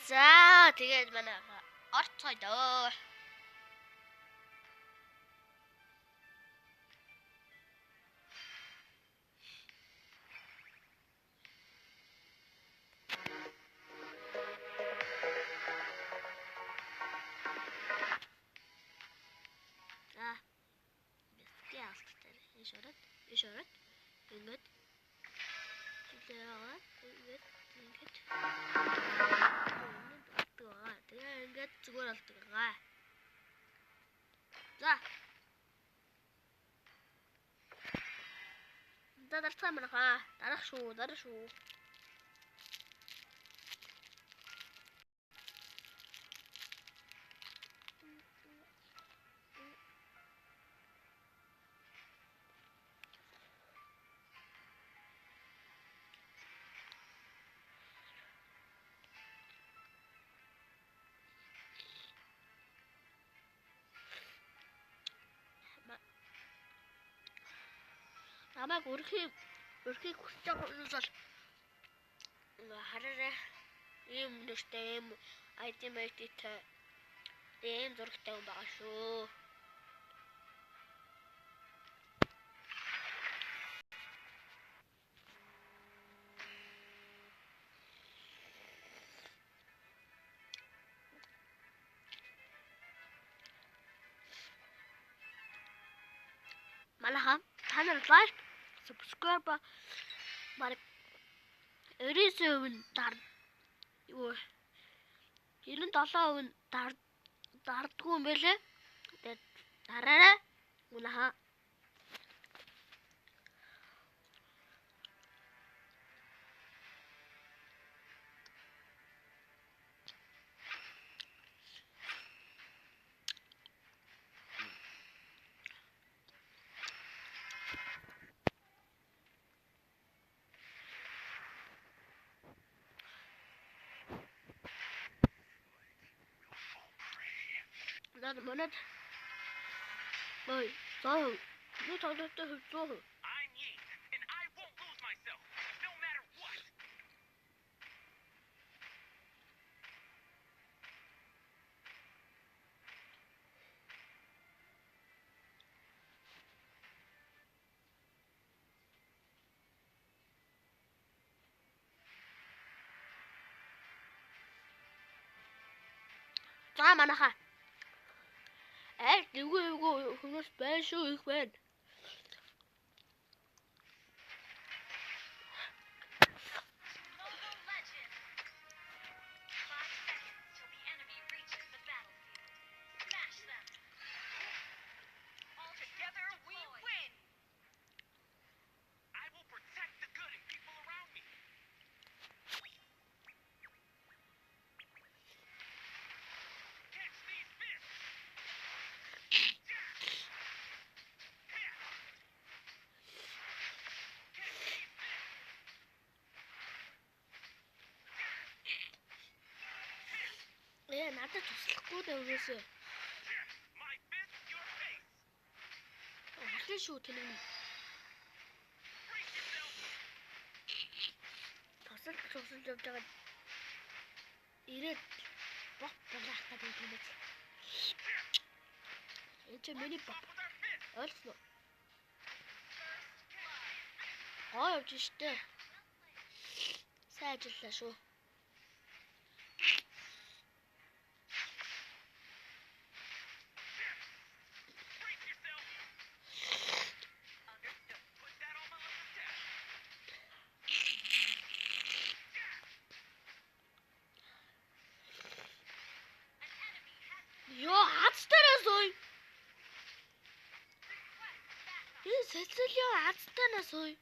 За тэгээд манай орцгой дөө. За. Яс дээр ишорот ингээд чилээгаа ингээд тэгээ ингээд зүгээр болдог байгаа. За. Дарахтай манайхаа. Дарах шүү. Намайг өрхийг хүсэж байгаа хүмүүс бол хараарай. Ийм нэртэй ийм айтимэйтэй ийм зурагтай хүн байгаа шүү. Малаха танаар лайк subscribe баг 97% дар юу 97% дардгүй юм байлээ. Тэгээд дараарай. Малаха Not a minute. Oi, so you told us to do. I'm Yi, and I won't lose myself, no matter what. За манайхаа. Эйгүү хүмүүс байна шүү их байна. Надад туслахгүй дээ өгөөсөө. Ахин шүү тэнэг. Тусалж явж байгаа. Ирээд бот болоох гэдэг юм байна. Энд миний бот. Ойлсноо. Явж штэ. Сайн ажиллаа шүү. Сэцэлё азтанаас ой.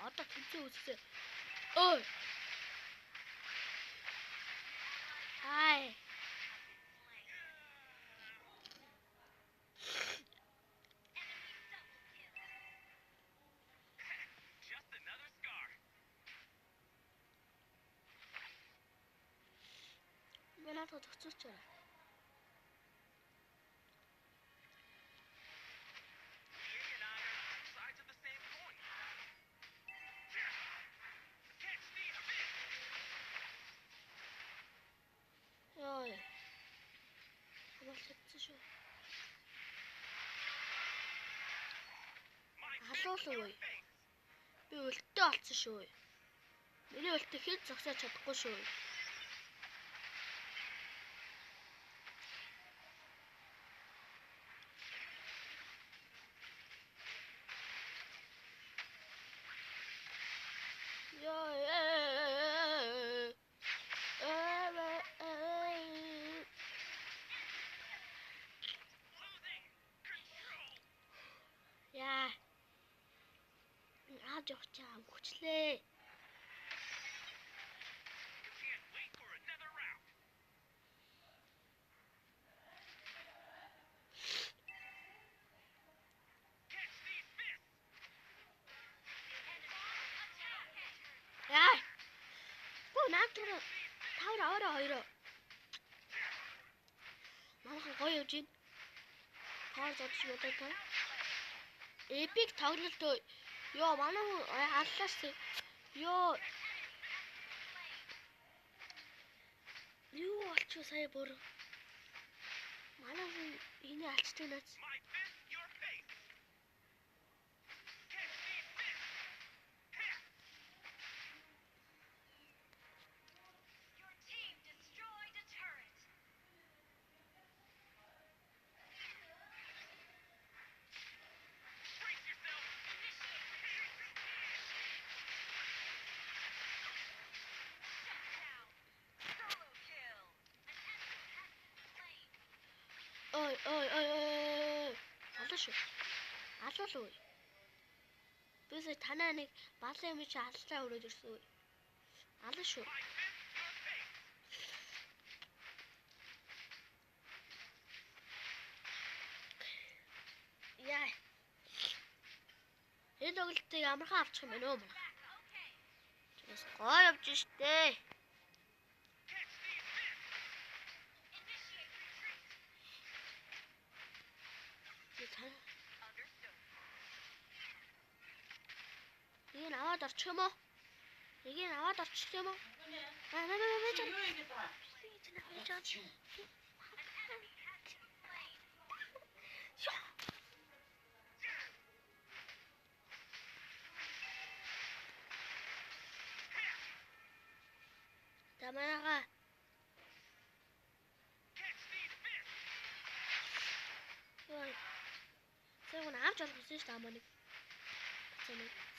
Одоо тэнцээ үсээ. Ой. Хай. наадах зөксөчөөрэй. EA and I are two sides of the same coin. Catch the abyss. Йой. Хамаал чадсан шүү. My Халуулаа your үе. face. Би өлтөө олцсон шүү. Миний өлтөг хэд зогсоож чадахгүй шүү. Йой. Losing control. Яа. Яаж явах чам хүчлээ. You can't wait for another round. Catch these fists. Яа. Бөө наадтар тавар аваараа хоёроо. Манайхан гоё явж байна. Таар зодч бодоо та. Эпик тоглолт өө. Йоо манай хүн аллаас ёо. Юу болчихоо сая бүр. Манай хүн энийг алчдаг наац. My fist, your face. Catch these fists. Your team destroyed a turret. Brace yourself. Shut down. Solo kill. An enemy has been slain. Ой. Алуу шүү. Алуу уу. Бисээ танаа нэг балан юм чи аллаа өрөөд ирсэн үү. Алуу шүү. My fist, your face. Яа. Энэ тоглолтыг амархан авчих юм байна уу? Back, okay. Бас гоё явж штэ. Catch these fists. Initiate retreat. Understood. Энийг аваад орчих юм уу? Энийг аваад орчих юм уу? Аа. An enemy has been slain. Тамаага. Catch these fists. Ой. Сэгүн авч олгосон шүү дээ амаа нэг.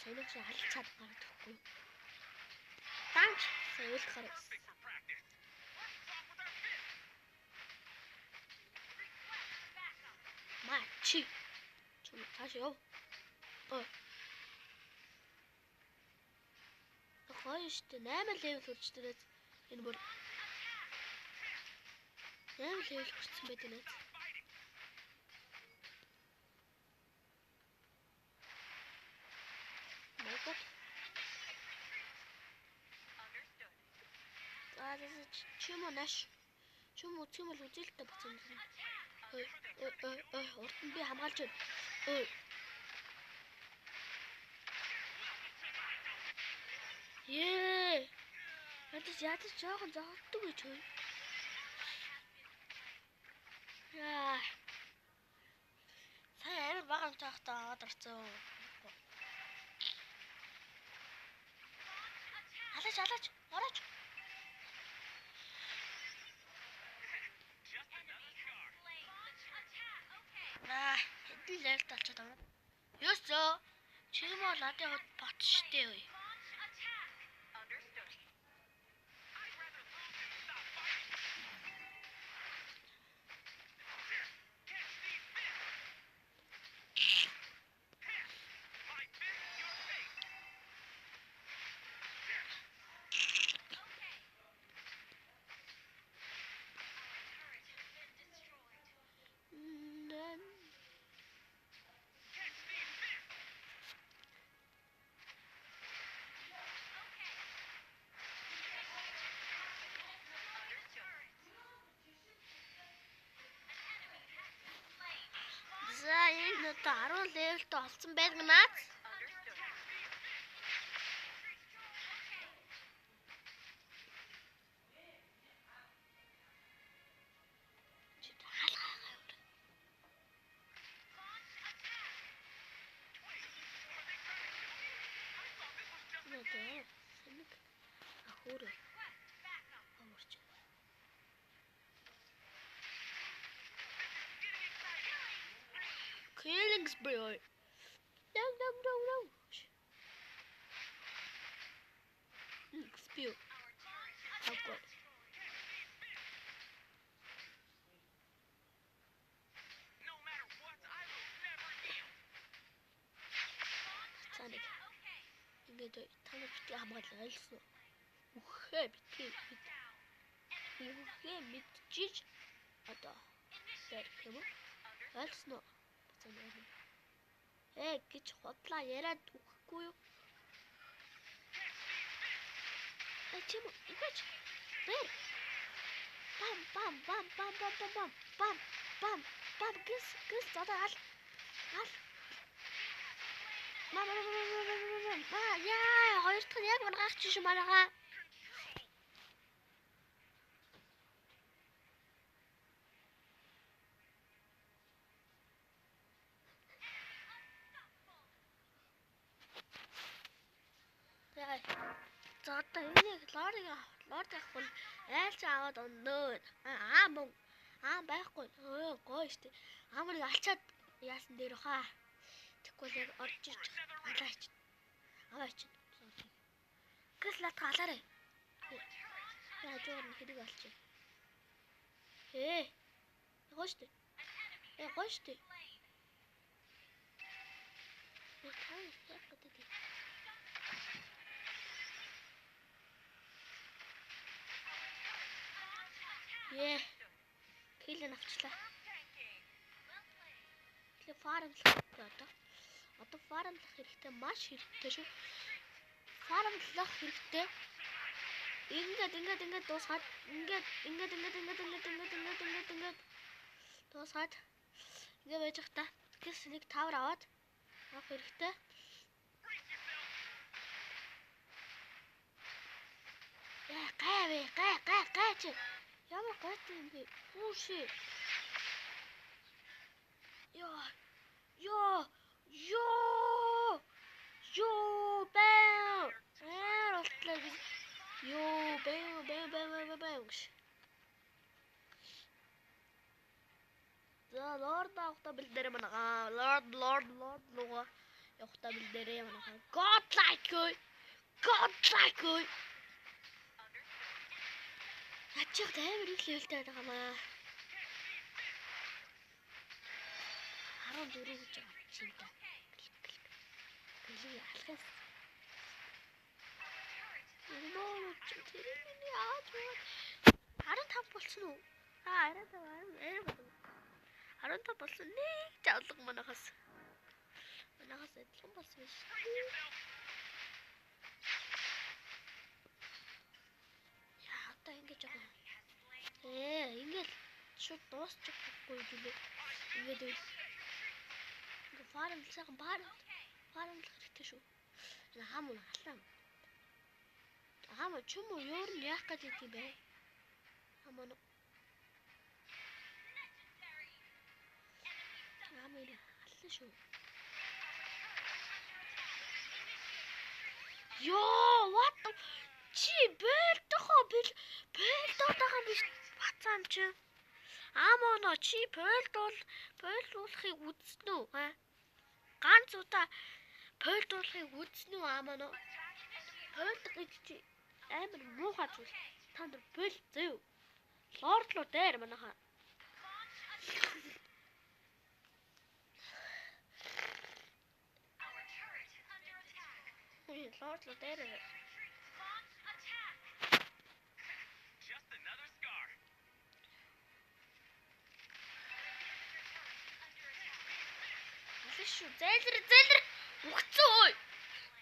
Сонирхож алцаад гарахгүй. Данч сэлхэр. Perfect for practice. Let's talk with our fists. Request backup. Мачи. Чум цааш яв. Ой. Гоё штэ 8 левел хүрчдээ. Энэ бүр 8 левел хүрсэн байдаг нэ. Fighting. Майгот. Understood. Чим наш. Чим үсгэн бол үзэлтэй бацсан юм. Ой. Урд нь би хамгаалж байна. Ой. Ее. Ядаж жоохон зогтдог гэж хөө. Яа. Сая амар багам таахтаа аваад орцсон. Алаач. Орооч. Just another scar. Slain. Attack. Okay. Хэдэн левелд болчиход байна. Ёсоо. Чимээ ладын хот бот штэ ой. Launch attack. Understood. I'd rather lose than stop fighting. Catch these fists. My fist, your face. Okay. Our turret has been destroyed. Catch these fists. левелтэй олцсон байдаг наад. Understood. Чи хаалгаа. Launch attack. Нэ. Сэнэг. Ахур. Request backup. Амарч. Killing spree. No. Spew. Our turret How good. No matter what, I will never yield. Саныг. Okay. Ингээд таны бити хамгаалал ойлгосон. Үхээ бити. Үхээ мэдчихэж одоо дээр юм уу? Ойлгосон уу? Бацаа. Гэж худлаа яриад үхэхгүй юу? Чим ингэж бэр бам гис одоо ал яа хоёр дахь нь яг маргаах чинь шүү маргаа. За одоо энийг лорд авахгүй айлч аваад өндөө. Байхгүй. Гоё штэ. Амрыг алчаад яасан дээр хаа. Тэгвэл яг орж иж аваач. Гэс латга алаарэ. Яа жоор хэдэг алчих. Гоё штэ. Гоё штэ. Таа яг гэдэг. Килэн авчлаа. Тэгээ фармлах одоо. Одоо фармлах хэрэгтэй маш хэрэгтэй шүү. Фармлах хэрэгтэй. Ингээд дуусгаад ингээд дуусгаад ингээд байж хата. Гэс нэг тавар аваад авах хэрэгтэй. Гай чи. Ямар гайтай юм бэ? Үуши. Ёо. Бэм. Болтлоо. Ёо, бэм. За, лорд авахта бэлдэрэ манаа. Лорд луга. Явахта бэлдэрэ манаа. Godlike. Ачиг амар их левелтэй байгаа маа. 14 гэж байгаа чинь та. Гэлээ алхас. Нөө чи тэрний яаж вэ? 15 болсон уу? 15 болсон нэг жавлаг манахаас. Манахаас адилхан болсон биш. Одоо ингэж байгаа. Ингээд шууд дуусчихгүй билээ. Ингээд фарм сайхан фармлах хэрэгтэй шүү. Хаамаа халаа. Хаамаа ч юм уу ёор нь яах гэдэг юм бэ? Хаамаа нь. Хаамаа халаа шүү. What the чи бэлтотойгоо биш бацаам чи. Амоно чи бэлтуулахыг үзсэн үү? Ганц удаа бэлтуулахыг үзсэн үү амоно? Бэлтэх гэж чи амар муухай зүйл. Та нар бэл зөө. Лордлоо дээр манайхаа. Лордлоо дээр. Just another scar. Алиш шүү. Зэлэр үхцэн ой.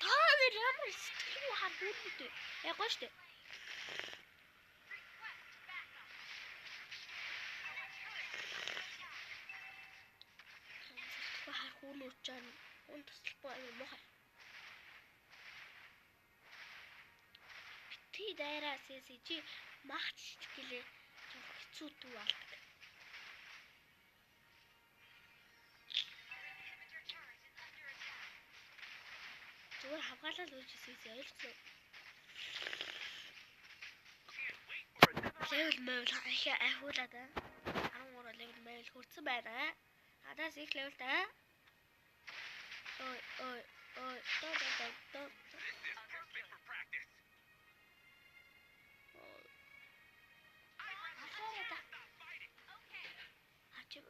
Та нар ямар сэтгэл хаа бүлдээ. Гоё штэ. Харахгүй зүрчэн он туслахгүй амир мохой. Бити дайраа SSG махч гэлээ жоо хэцүү дүү алдаг. Зүгээр хавгаалал үүж ирсэн ойлгосон. Level мэл ахиа ахуулаад 13 level мэл хүрсэн байна. Надаас их levelтэй. Ой. This is perfect for practice. Stop fighting. Ачиг.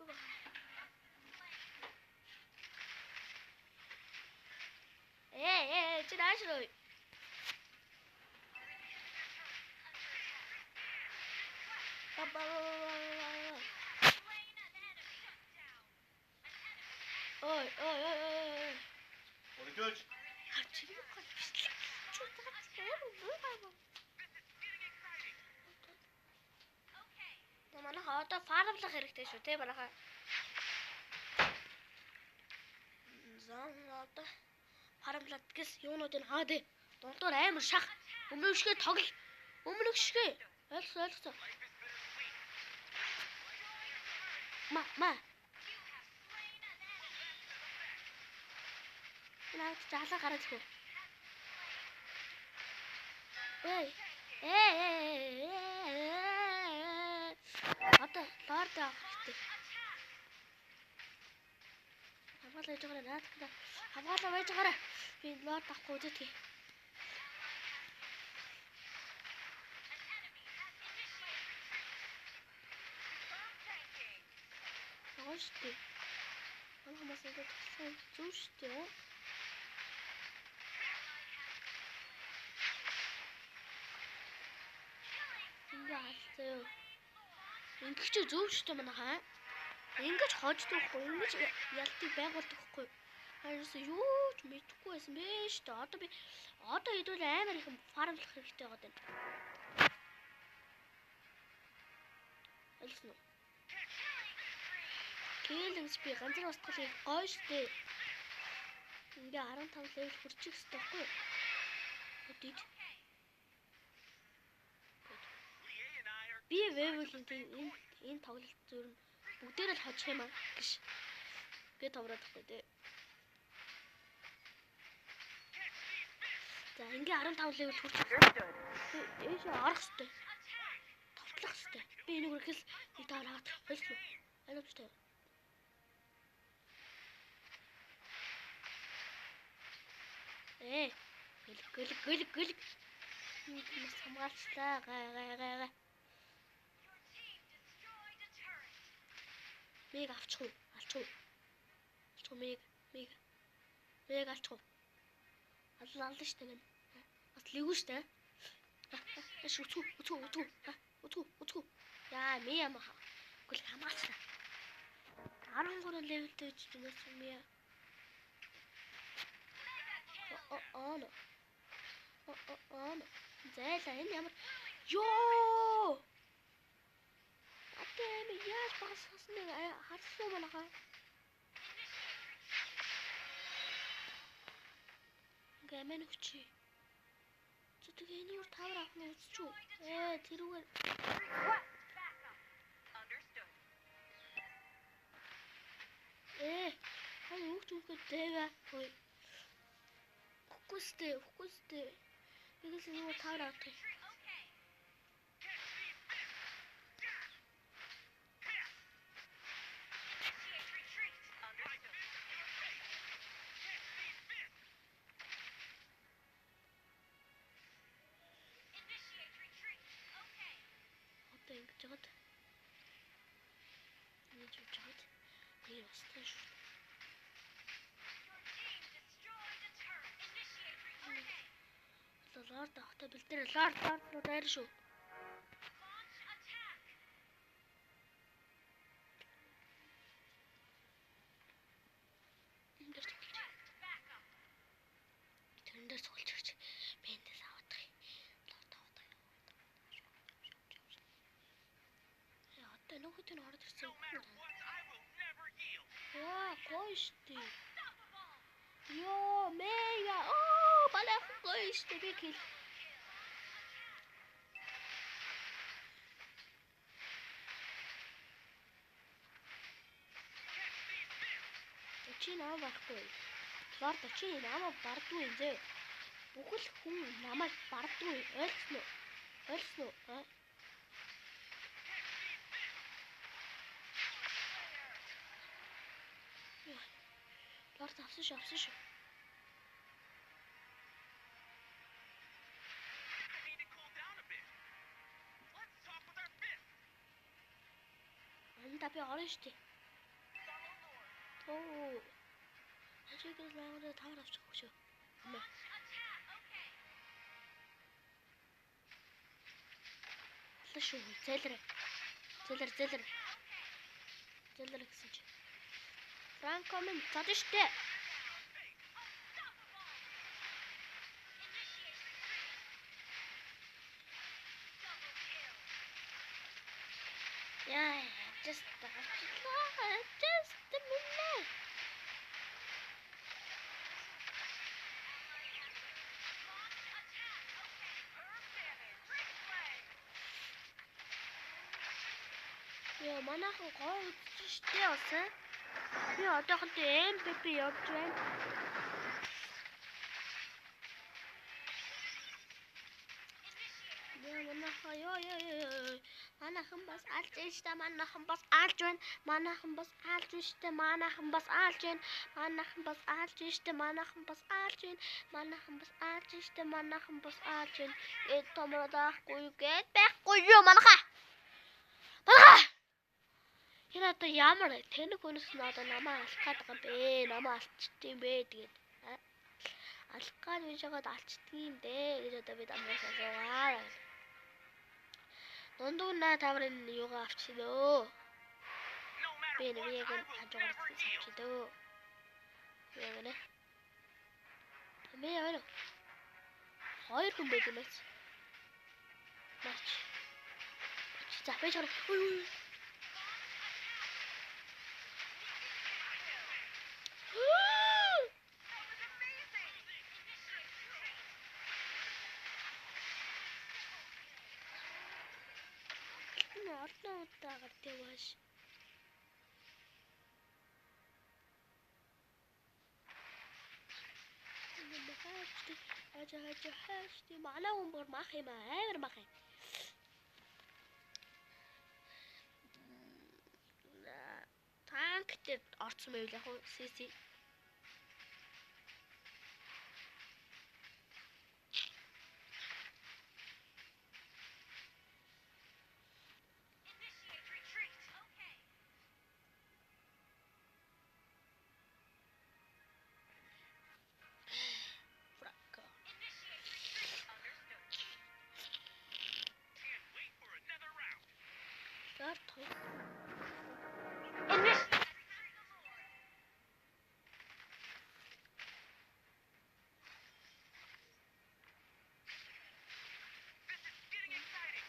Чи наашруу. Ой. Оригож. Ачиг гол бичлэг. Чуудаа цаар. Манайха одоо фармлах хэрэгтэй шүү те манайха. Зам одоо фармлаад гэс юунуудыг хаад дундуур амар шах өмнөшгөө тоглол өмнөшгөө ойлгосоо ма наад заалаа гараад хөө одоо лорд авах хэрэгтэй. Хамгаалаа байж байгаа наад хамгаалаа байж байгаа. Би лорд авахгүй үзэхий. Яаштай. Хамаас одоо туссан зүг штэ. Яасан. Ингэж зөв штэ манайхаа. Ингэж хождохгүй, ингэж ялтыг байгуулдаггүй. Хайрс юу ч мэдэхгүй байсан бэ штэ. Одоо хэдүүл амар их фармлах хэрэгтэй байгаа даа. Ойлгосноо. Кэлэнс би ганцхан устгалыг гоё штэ. Ингээ 15 level хүрчих хэрэгтэй байхгүй юу? Өдид. Би вэвлийн энэ тоглолт зүүр нь бүгдээр л хожих юм аа гэж би товроод байхгүй дээ. За ингээ 15 level хүрчих. Ээш арах хэвтэй. Товтлох хэвтэй. Би энийг үргэлж нэг тавраад хэлсэн үү? Ойлгомжтой. Гэл. Нэг хамгаалчлаа. Гай. Мэг авчих уу? Алчих уу мэг. Мэг алчих уу? Аллаа штэ мэн. Бас лигүү штэ. Эш үтгүү. Яа ми ямаа. Гэл хамгаалчлаа. 13 levelтэй ч юм уу ми. Он. Зайлаа энэ ямар ёо. Атэ яаш багссан нэг харсан манайхаа. Гэмэн хүчи. Зүтгэе энэ юу тавар авах нь үзчихв. Тэрүүгээр хай үгчүүгээ дэга. Хүкүстэй. Бигээс юу тавар авах. Жоод. Нэг жоод. Би өстэй шүү. Лорд авахта бэлдэр лорд дайр шүү. Тэндээс суулж ирж. Би эндээс авах. Лорд авах. Нөхөд нь орж ирсэн. No matter what, I will never yield. Яа, гоё штий. Ёо, мега. Оо, балахгүй штэ би хэл. Чи намайг барахгүй. Лорд чи намайг бардгүй зэ. Бүхэл хүн намайг бардгүй. Ойлгосноо? Ойлгосноо? Лорд авсан шүү. I need to cool down a bit. Let's talk with our fist. Анда би орно штэ. Оо. Хажигээс наагаараа тавар авчих хөшөө. Амаа. Лашуу зэлэр. Зэлэр гэсэн чи. Франко минь цад штэ. Яа, just a minute. Яа, манайхан гоо үзчих штэ осан. Би одоохондоо MVP явж байна. Яа, манайхан ёо. Манайхан бас алж байна штэ. Манайхан бас алж байна. Манайхан бас алж байна. Томроо байхгүй юу манайхаа. Энэ одоо ямар тэнэг хүнс нь одоо намаа алах гээд байгаа юм бэ? Намаа алчдсан бэ тэгээд. Алах гээд байж байгаад алчдаг юм дээ гэж одоо бид амраас асуугаа. Дундууна таврын юугаа авчихлоо. No matter Би what, нэг I will хажуугаар never yield. авчихлоо. Яагаад вэ? Хоёр хүн байдаг юм байна. Мач. За би чараа. Ордон удаагаар тэгваш. Ажи малаа өмбөр мах юм амар мах юм. Танкт орцсон байвал яг уу CC. Can't wait for another round. This is getting exciting.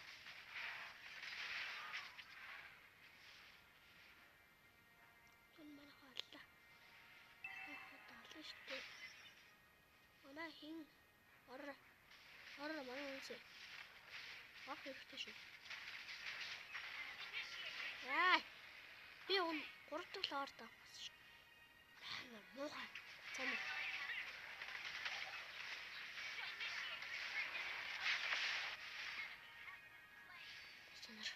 Манай хин ор манай үнсэ. Ах хэрэгтэй шүү. Яа. Би 3 дахь лоор давсан шүү. Муухай. Цам. Санаар.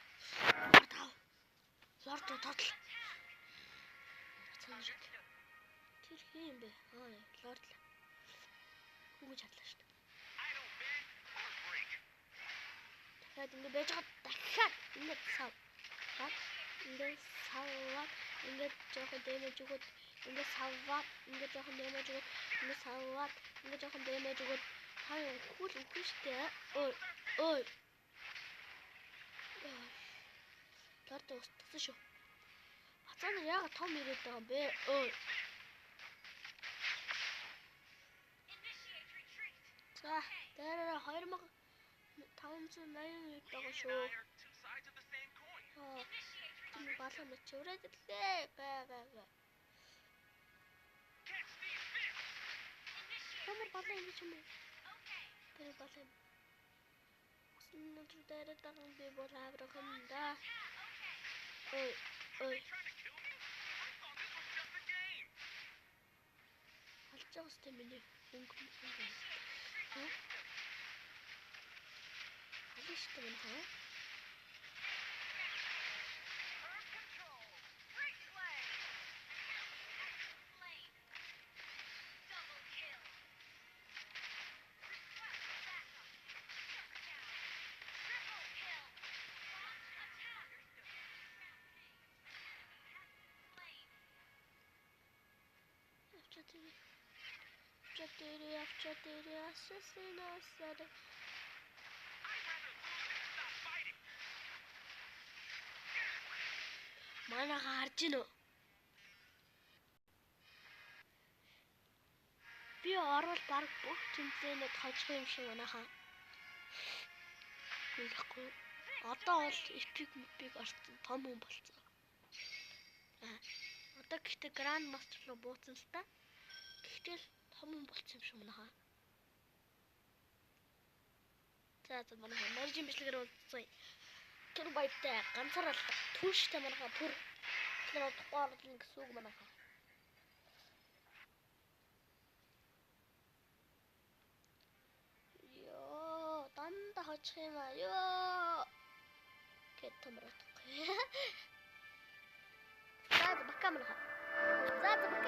Лорд тотал. Санаар. Тэр хин бэ? Лорд. Үгүй чадлаа шүү. I don't bend or break. Дахиад ингэ байж байгаа дахиад ингэ сав. Ингэ саваад ингэ жоохон дэмэж өгöd ингэ саваад ингэ жоохон дэмэж өгöd ингэ саваад ингэ жоохон дэмэж өгöd хаа хөл үхэн штэ. Ой. Лорд устгасан шүү. Хацааны яагаад том ирээд байгаа юм бэ? За, дээр 2580 байгаа You шүү. and I are two sides of the same coin. Тийм балан чиврээд лээ. Га. Catch these fists. амар балан юм юм. Okay. Тэр балан. Уснаа дээр даран би бол аврах юм да. Okay. Ой. Trying to kill me? I thought this was just a game. Алж байгаас тийм миний өнгө. Huh? Алж штэ юм хаа. Turret control. Great play. Slain. Double kill. Request backup. Shut down. Triple kill. Launch attack. Rampage. Enemy has been slain. Авчатэрэ ассасинасад. I'd rather lose than stop fighting. Манай харж гинөө. Би орвол баг бүх тэмцээнд хожих юм шиг байна хаа. Үгүй. Одоо бол эпик мепик орсон том хүн болцсон. Одоо гэхдээ гранд мастер руу бууцсан л та. Гэхдээ л том хүн болцсон юм шиг байна хаа. За манай маржин бичлэгээр уулзъя. Түр баяртай ганцаараа түнштэй манайха түр тэр тухайн орлын гэсэн үг манайха. Ёо, дандаа хочих юм аа. Ёо. Гэт томрот. За бака манайха. За бака.